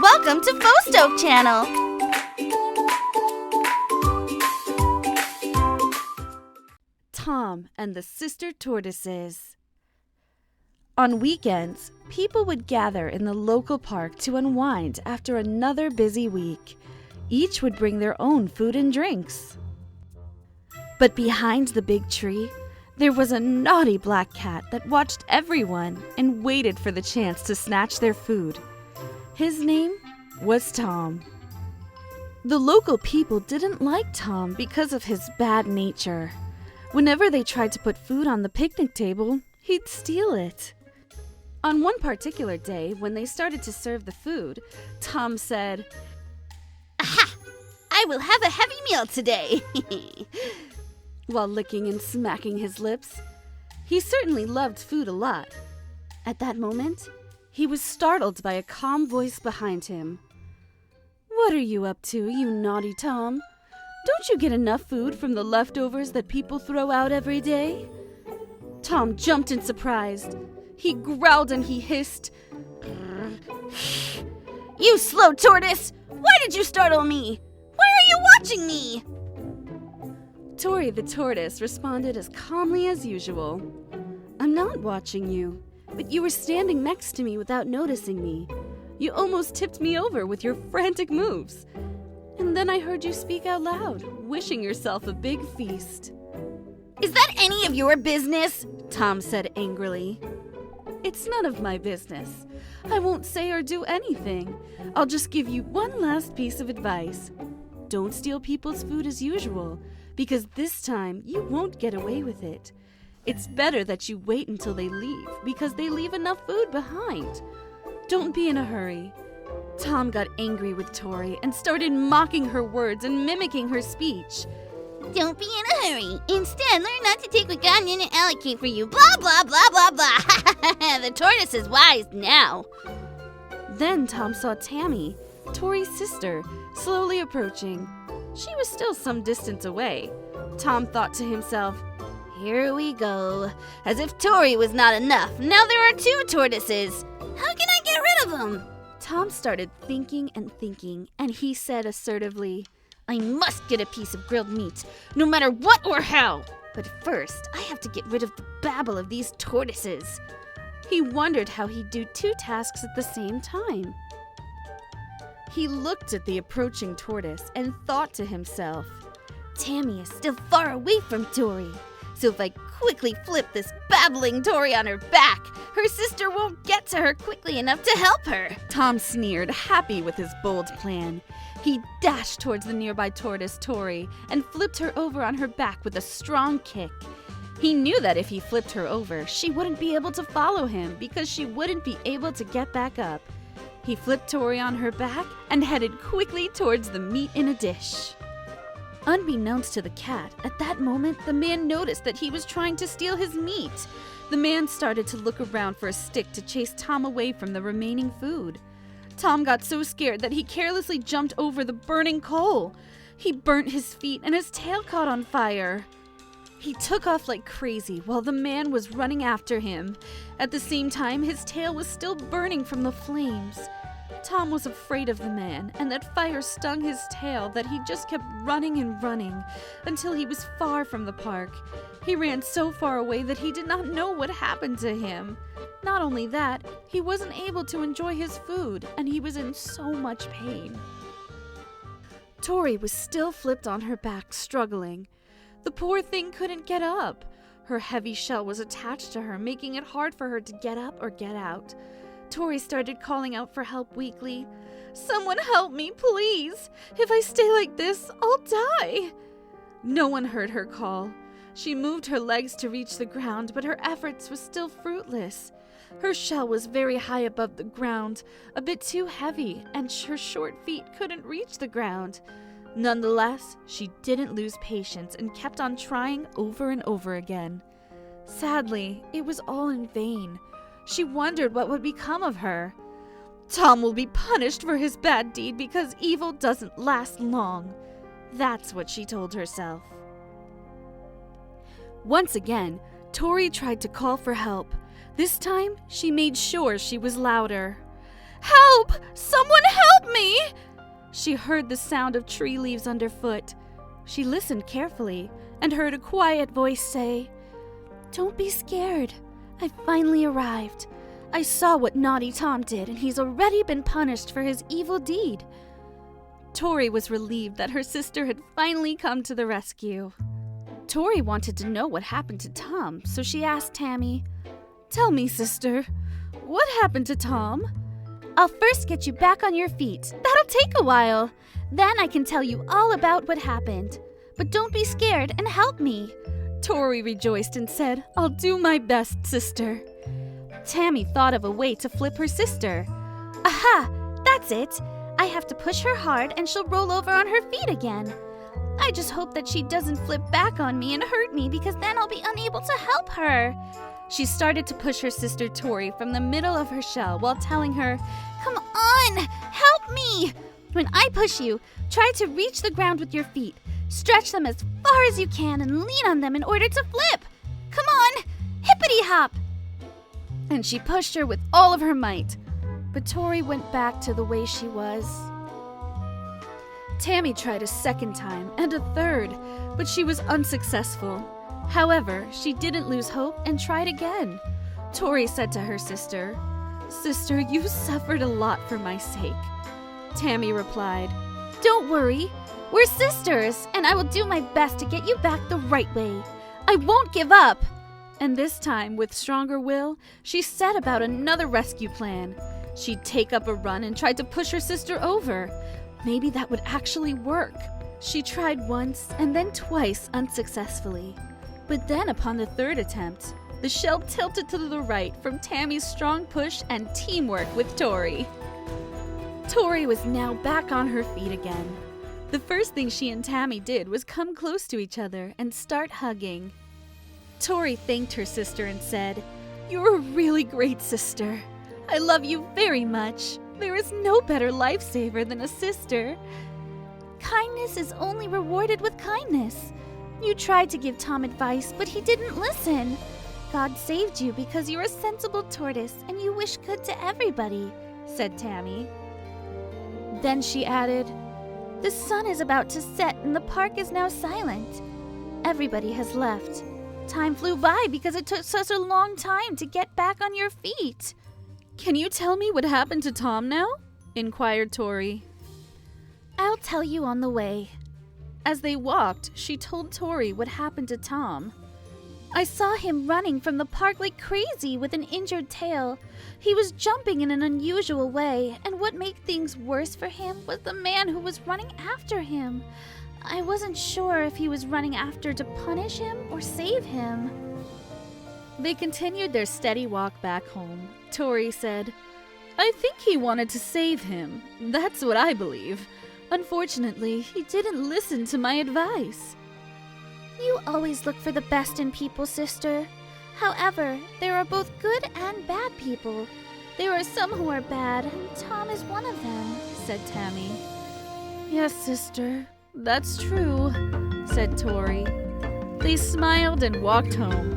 Welcome to Feisty channel. Tom and the Sister Tortoises. On weekends, people would gather in the local park to unwind after another busy week. Each would bring their own food and drinks. But behind the big tree, there was a naughty black cat that watched everyone and waited for the chance to snatch their food. His name was Tom. The local people didn't like Tom because of his bad nature. Whenever they tried to put food on the picnic table, he'd steal it. On one particular day, when they started to serve the food, Tom said, "Aha! I will have a heavy meal today," while licking and smacking his lips. He certainly loved food a lot. At that moment, he was startled by a calm voice behind him. "What are you up to, you naughty Tom? Don't you get enough food from the leftovers that people throw out every day?" Tom jumped in surprise. He growled and he hissed, "You slow tortoise! Why did you startle me? Why are you watching me?" Tori the tortoise responded as calmly as usual. "I'm not watching you, but you were standing next to me without noticing me. You almost tipped me over with your frantic moves. And then I heard you speak out loud, wishing yourself a big feast." "Is that any of your business?" Tom said angrily. "It's none of my business. I won't say or do anything. I'll just give you one last piece of advice. Don't steal people's food as usual, because this time you won't get away with it. It's better that you wait until they leave, because they leave enough food behind. Don't be in a hurry." Tom got angry with Tori and started mocking her words and mimicking her speech. "Don't be in a hurry. Instead, learn not to take what God didn't allocate for you. Blah, blah, blah, blah, blah." The tortoise is wise now. Then Tom saw Tammy, Tori's sister, slowly approaching. She was still some distance away. Tom thought to himself, "Here we go. As if Tori was not enough. Now there are two tortoises. How can I get rid of them?" Tom started thinking, and he said assertively, "I must get a piece of grilled meat, no matter what or how. But first, I have to get rid of the babble of these tortoises." He wondered how he'd do two tasks at the same time. He looked at the approaching tortoise and thought to himself, "Tammy is still far away from Tori. So if I quickly flip this babbling Tori on her back, her sister won't get to her quickly enough to help her." Tom sneered, happy with his bold plan. He dashed towards the nearby tortoise, Tori, and flipped her over on her back with a strong kick. He knew that if he flipped her over, she wouldn't be able to follow him because she wouldn't be able to get back up. He flipped Tori on her back and headed quickly towards the meat in a dish. Unbeknownst to the cat, at that moment, the man noticed that he was trying to steal his meat. The man started to look around for a stick to chase Tom away from the remaining food. Tom got so scared that he carelessly jumped over the burning coal. He burnt his feet and his tail caught on fire. He took off like crazy while the man was running after him. At the same time, his tail was still burning from the flames. Tom was afraid of the man, and that fire stung his tail that he just kept running and running until he was far from the park. He ran so far away that he did not know what happened to him. Not only that, he wasn't able to enjoy his food, and he was in so much pain. Tori was still flipped on her back, struggling. The poor thing couldn't get up. Her heavy shell was attached to her, making it hard for her to get up or get out. Tori started calling out for help weakly. "Someone help me, please! If I stay like this, I'll die!" No one heard her call. She moved her legs to reach the ground, but her efforts were still fruitless. Her shell was very high above the ground, a bit too heavy, and her short feet couldn't reach the ground. Nonetheless, she didn't lose patience and kept on trying over and over again. Sadly, it was all in vain. She wondered what would become of her. Tom will be punished for his bad deed because evil doesn't last long. That's what she told herself. Once again, Tori tried to call for help. This time, she made sure she was louder. Help! Someone help me! She heard the sound of tree leaves underfoot. She listened carefully and heard a quiet voice say, "Don't be scared. I finally arrived. I saw what naughty Tom did, and he's already been punished for his evil deed." Tori was relieved that her sister had finally come to the rescue. Tori wanted to know what happened to Tom, so she asked Tammy, "Tell me, sister, what happened to Tom?" "I'll first get you back on your feet. That'll take a while. Then I can tell you all about what happened. But don't be scared and help me." Tori rejoiced and said, "I'll do my best, sister." Tammy thought of a way to flip her sister. "Aha! That's it. I have to push her hard and she'll roll over on her feet again. I just hope that she doesn't flip back on me and hurt me, because then I'll be unable to help her." She started to push her sister Tori from the middle of her shell while telling her, "Come on, help me. When I push you, try to reach the ground with your feet. Stretch them as far as you can and lean on them in order to flip. Come on, hippity hop." And she pushed her with all of her might. But Tori went back to the way she was. Tammy tried a second time and a third, but she was unsuccessful. However, she didn't lose hope and tried again. Tori said to her sister, "Sister, you suffered a lot for my sake." Tammy replied, "Don't worry. We're sisters, and I will do my best to get you back the right way. I won't give up." And this time, with stronger will, she set about another rescue plan. She'd take up a run and tried to push her sister over. Maybe that would actually work. She tried once and then twice unsuccessfully. But then upon the third attempt, the shell tilted to the right from Tammy's strong push and teamwork with Tori. Tori was now back on her feet again. The first thing she and Tammy did was come close to each other and start hugging. Tori thanked her sister and said, "You're a really great sister. I love you very much. There is no better lifesaver than a sister." "Kindness is only rewarded with kindness. You tried to give Tom advice, but he didn't listen. God saved you because you're a sensible tortoise and you wish good to everybody," said Tammy. Then she added, "The sun is about to set and the park is now silent. Everybody has left. Time flew by because it took such a long time to get back on your feet." "Can you tell me what happened to Tom now?" inquired Tori. "I'll tell you on the way." As they walked, she told Tori what happened to Tom. "I saw him running from the park like crazy with an injured tail. He was jumping in an unusual way, and what made things worse for him was the man who was running after him. I wasn't sure if he was running after to punish him or save him." They continued their steady walk back home. Tori said, "I think he wanted to save him. That's what I believe. Unfortunately, he didn't listen to my advice." "You always look for the best in people, sister. However, there are both good and bad people. There are some who are bad, and Tom is one of them," said Tammy. "Yes, sister, that's true," said Tori. They smiled and walked home.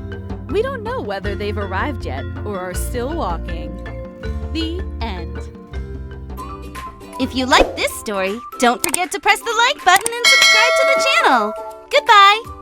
We don't know whether they've arrived yet or are still walking. The end. If you like this story, don't forget to press the like button and subscribe to the channel. Goodbye!